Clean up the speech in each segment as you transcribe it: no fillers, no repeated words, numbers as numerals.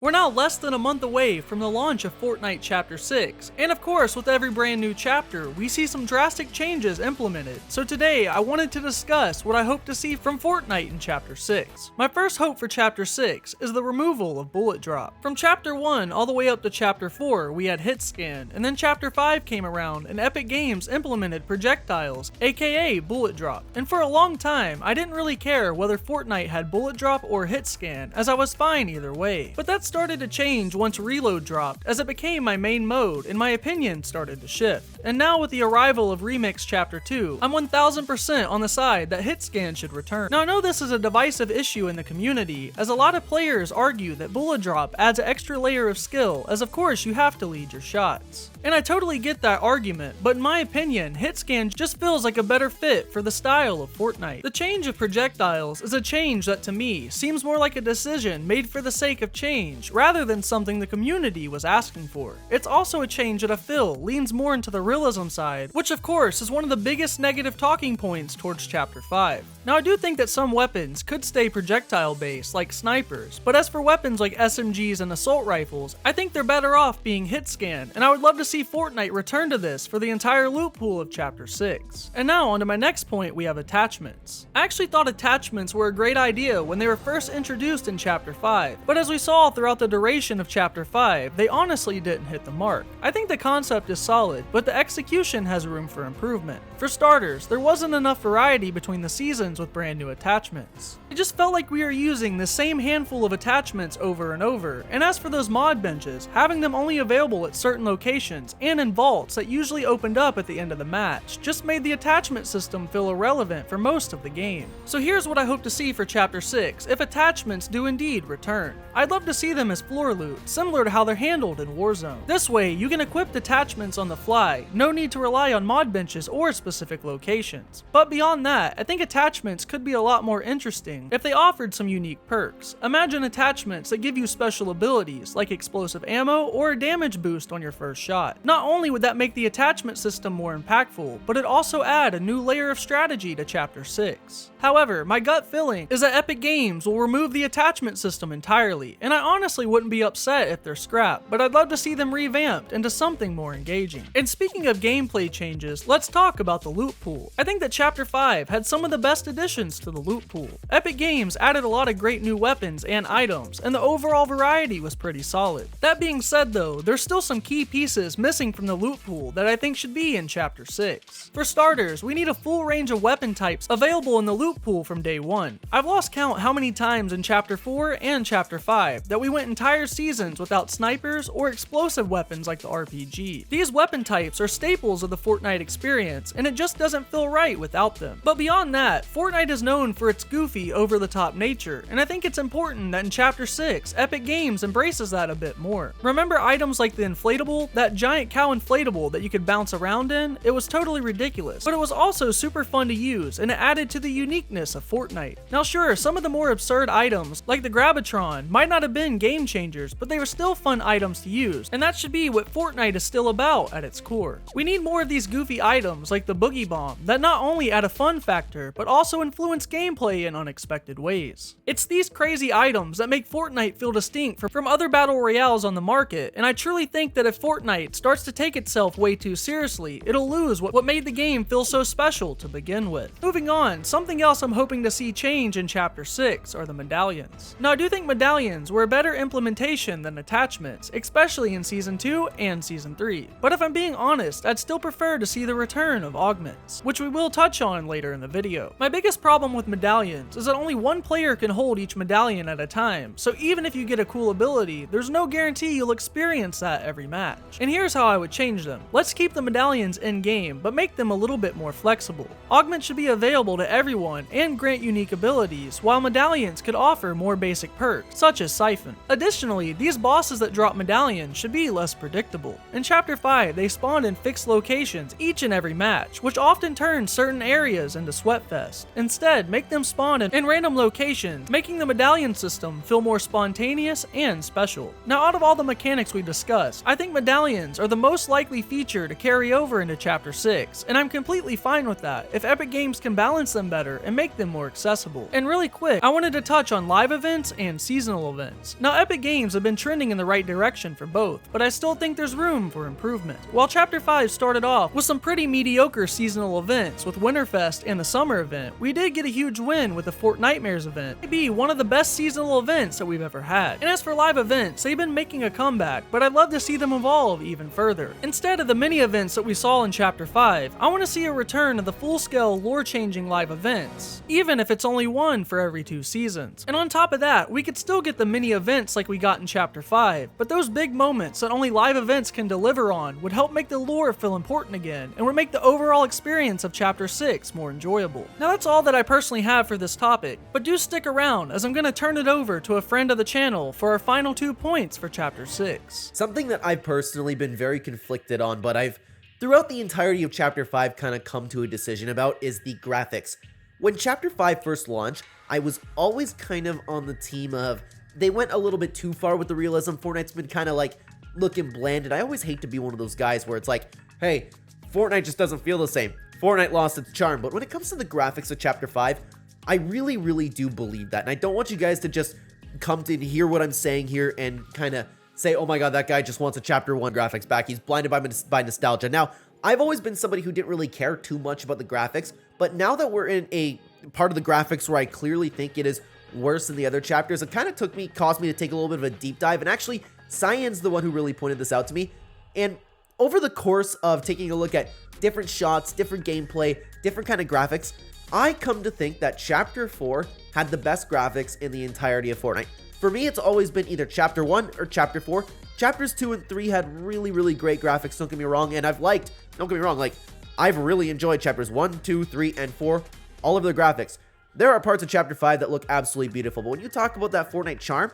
We're now less than a month away from the launch of Fortnite Chapter 6, and of course with every brand new chapter, we see some drastic changes implemented. So today, I wanted to discuss what I hope to see from Fortnite in Chapter 6. My first hope for Chapter 6 is the removal of bullet drop. From Chapter 1 all the way up to Chapter 4, we had hit scan, and then Chapter 5 came around and Epic Games implemented projectiles, aka bullet drop. And for a long time, I didn't really care whether Fortnite had bullet drop or hit scan, as I was fine either way. But that's started to change once reload dropped, as it became my main mode and my opinion started to shift. And now with the arrival of Remix Chapter 2, I'm 1000% on the side that hit scan should return. Now I know this is a divisive issue in the community, as a lot of players argue that bullet drop adds an extra layer of skill, as of course you have to lead your shots. And I totally get that argument, but in my opinion, hit scan just feels like a better fit for the style of Fortnite. The change of projectiles is a change that to me seems more like a decision made for the sake of change, rather than something the community was asking for. It's also a change that I feel leans more into the realism side, which of course is one of the biggest negative talking points towards Chapter 5. Now I do think that some weapons could stay projectile based, like snipers, but as for weapons like SMGs and assault rifles, I think they're better off being hit scan, and I would love to see Fortnite return to this for the entire loot pool of Chapter 6. And now onto my next point, we have attachments. I actually thought attachments were a great idea when they were first introduced in Chapter 5, but as we saw throughout the duration of Chapter 5, they honestly didn't hit the mark. I think the concept is solid, but the execution has room for improvement. For starters, there wasn't enough variety between the seasons with brand new attachments. It just felt like we were using the same handful of attachments over and over, and as for those mod benches, having them only available at certain locations and in vaults that usually opened up at the end of the match just made the attachment system feel irrelevant for most of the game. So here's what I hope to see for Chapter 6 if attachments do indeed return. I'd love to see them as floor loot, similar to how they're handled in Warzone. This way, you can equip attachments on the fly, no need to rely on mod benches or specific locations. But beyond that, I think attachments could be a lot more interesting if they offered some unique perks. Imagine attachments that give you special abilities, like explosive ammo or a damage boost on your first shot. Not only would that make the attachment system more impactful, but it'd also add a new layer of strategy to Chapter 6. However, my gut feeling is that Epic Games will remove the attachment system entirely, and I honestly wouldn't be upset if they're scrapped, but I'd love to see them revamped into something more engaging. And speaking of gameplay changes, let's talk about the loot pool. I think that Chapter 5 had some of the best additions to the loot pool. Epic Games added a lot of great new weapons and items, and the overall variety was pretty solid. That being said though, there's still some key pieces missing from the loot pool that I think should be in Chapter 6. For starters, we need a full range of weapon types available in the loot pool from day one. I've lost count how many times in Chapter 4 and Chapter 5 that we went entire seasons without snipers or explosive weapons like the RPG. These weapon types are staples of the Fortnite experience, and it just doesn't feel right without them. But beyond that, Fortnite is known for its goofy, over-the-top nature, and I think it's important that in Chapter 6, Epic Games embraces that a bit more. Remember items like the inflatable, that giant cow inflatable that you could bounce around in? It was totally ridiculous, but it was also super fun to use, and it added to the uniqueness of Fortnite. Now sure, some of the more absurd items, like the Grabatron, might not have been game changers, but they were still fun items to use, and that should be what Fortnite is still about at its core. We need more of these goofy items like the Boogie Bomb that not only add a fun factor, but also influence gameplay in unexpected ways. It's these crazy items that make Fortnite feel distinct from other battle royales on the market, and I truly think that if Fortnite starts to take itself way too seriously, it'll lose what made the game feel so special to begin with. Moving on, something else I'm hoping to see change in Chapter 6 are the medallions. Now I do think medallions were a better implementation than attachments, especially in Season 2 and Season 3. But if I'm being honest, I'd still prefer to see the return of augments, which we will touch on later in the video. My biggest problem with medallions is that only one player can hold each medallion at a time, so even if you get a cool ability, there's no guarantee you'll experience that every match. And here's how I would change them. Let's keep the medallions in-game, but make them a little bit more flexible. Augments should be available to everyone and grant unique abilities, while medallions could offer more basic perks, such as Siphon. Additionally, these bosses that drop medallions should be less predictable. In Chapter 5, they spawn in fixed locations each and every match, which often turns certain areas into Sweatfest. Instead, make them spawn in random locations, making the medallion system feel more spontaneous and special. Now, out of all the mechanics we discussed, I think medallions are the most likely feature to carry over into Chapter 6, and I'm completely fine with that if Epic Games can balance them better and make them more accessible. And really quick, I wanted to touch on live events and seasonal events. Now, Epic Games have been trending in the right direction for both, but I still think there's room for improvement. While Chapter 5 started off with some pretty mediocre seasonal events with Winterfest and the summer event, we did get a huge win with the Fortnitemares event. Maybe one of the best seasonal events that we've ever had. And as for live events, they've been making a comeback, but I'd love to see them evolve even further. Instead of the mini events that we saw in Chapter 5, I want to see a return of the full-scale lore-changing live events, even if it's only one for every 2 seasons. And on top of that, we could still get the mini events like we got in Chapter 5, but those big moments that only live events can deliver on would help make the lore feel important again, and would make the overall experience of Chapter 6 more enjoyable. Now that's all that I personally have for this topic, but do stick around as I'm going to turn it over to a friend of the channel for our final 2 points for Chapter 6. Something that I've personally been very conflicted on, but I've throughout the entirety of Chapter 5 kind of come to a decision about, is the graphics. When Chapter 5 first launched, I was always kind of on the team of, they went a little bit too far with the realism. Fortnite's been kind of like looking bland, and I always hate to be one of those guys where it's like, hey, Fortnite just doesn't feel the same. Fortnite lost its charm. But when it comes to the graphics of Chapter 5, I really do believe that. And I don't want you guys to just come to hear what I'm saying here and kind of say, oh my god, that guy just wants a Chapter 1 graphics back. He's blinded by nostalgia. Now, I've always been somebody who didn't really care too much about the graphics, but now that we're in a part of the graphics where I clearly think it is worse than the other chapters, it kind of caused me to take a little bit of a deep dive. And actually, Cyan's the one who really pointed this out to me. And over the course of taking a look at different shots, different gameplay, different kind of graphics, I come to think that Chapter 4 had the best graphics in the entirety of Fortnite. For me, it's always been either Chapter 1 or Chapter 4. Chapters 2 and 3 had really great graphics, don't get me wrong, and don't get me wrong, like, I've really enjoyed Chapters 1, 2, 3, and 4, all of their graphics. There are parts of Chapter 5 that look absolutely beautiful, but when you talk about that Fortnite charm,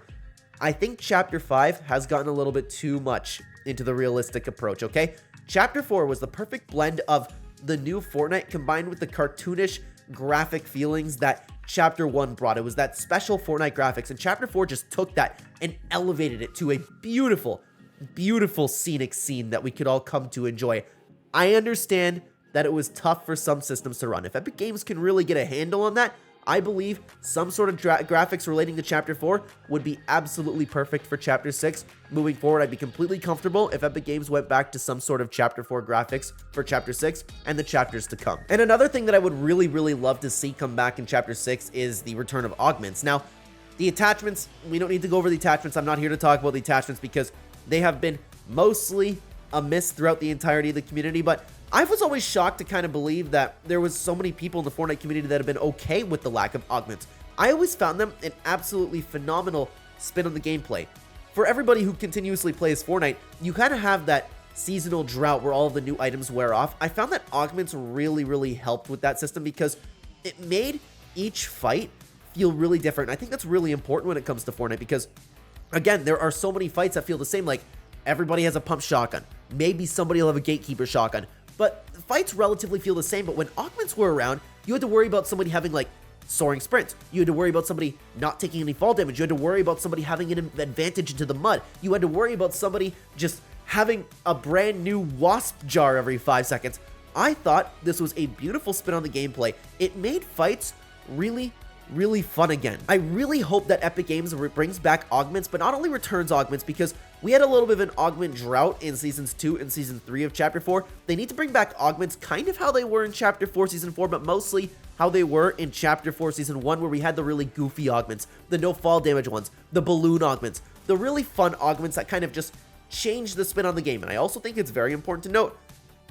I think Chapter 5 has gotten a little bit too much into the realistic approach, okay? Chapter 4 was the perfect blend of the new Fortnite combined with the cartoonish graphic feelings that Chapter 1 brought. It was that special Fortnite graphics, and Chapter 4 just took that and elevated it to a beautiful scenic scene that we could all come to enjoy. I understand that it was tough for some systems to run. If Epic Games can really get a handle on that, I believe some sort of graphics relating to Chapter 4 would be absolutely perfect for Chapter 6. Moving forward, I'd be completely comfortable if Epic Games went back to some sort of Chapter 4 graphics for Chapter 6 and the chapters to come. And another thing that I would really love to see come back in Chapter 6 is the return of augments. Now, the attachments, we don't need to go over the attachments. I'm not here to talk about the attachments because they have been mostly a miss throughout the entirety of the community, but I was always shocked to kind of believe that there was so many people in the Fortnite community that have been okay with the lack of augments. I always found them an absolutely phenomenal spin on the gameplay. For everybody who continuously plays Fortnite, you kind of have that seasonal drought where all of the new items wear off. I found that augments really helped with that system because it made each fight feel really different. I think that's really important when it comes to Fortnite because, again, there are so many fights that feel the same. Like, everybody has a pump shotgun. Maybe somebody will have a gatekeeper shotgun. But fights relatively feel the same, but when augments were around, you had to worry about somebody having, like, soaring sprints. You had to worry about somebody not taking any fall damage. You had to worry about somebody having an advantage into the mud. You had to worry about somebody just having a brand new wasp jar every 5 seconds. I thought this was a beautiful spin on the gameplay. It made fights really fun again. I really hope that Epic Games brings back augments, but not only returns augments, because we had a little bit of an augment drought in Seasons 2 and Season 3 of Chapter 4. They need to bring back augments kind of how they were in Chapter 4 Season 4, but mostly how they were in Chapter 4 Season 1, where we had the really goofy augments, the no fall damage ones, the balloon augments, the really fun augments that kind of just changed the spin on the game. And I also think it's very important to note,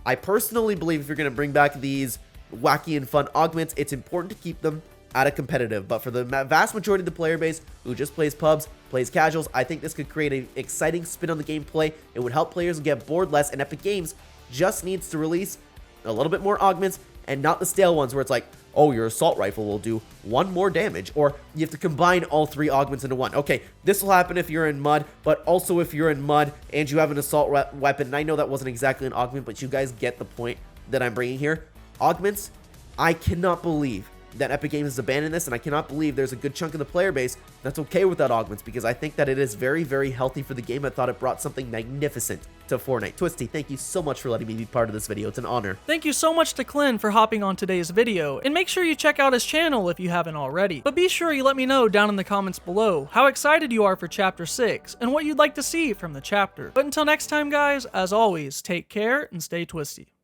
I personally believe if you're going to bring back these wacky and fun augments, it's important to keep them at a competitive. But for the vast majority of the player base who just plays pubs, plays casuals, I think this could create an exciting spin on the gameplay. It would help players get bored less, and Epic Games just needs to release a little bit more augments and not the stale ones where it's like, oh, your assault rifle will do 1 more damage, or you have to combine all 3 augments into one. Okay, this will happen if you're in mud, but also if you're in mud and you have an assault weapon. And I know that wasn't exactly an augment, but you guys get the point that I'm bringing here. Augments, I cannot believe that Epic Games has abandoned this, and I cannot believe there's a good chunk of the player base that's okay without augments, because I think that it is very, very healthy for the game. I thought it brought something magnificent to Fortnite. Twisty, thank you so much for letting me be part of this video. It's an honor. Thank you so much to Clint for hopping on today's video, and make sure you check out his channel if you haven't already. But be sure you let me know down in the comments below how excited you are for Chapter 6 and what you'd like to see from the chapter. But until next time, guys, as always, take care and stay twisty.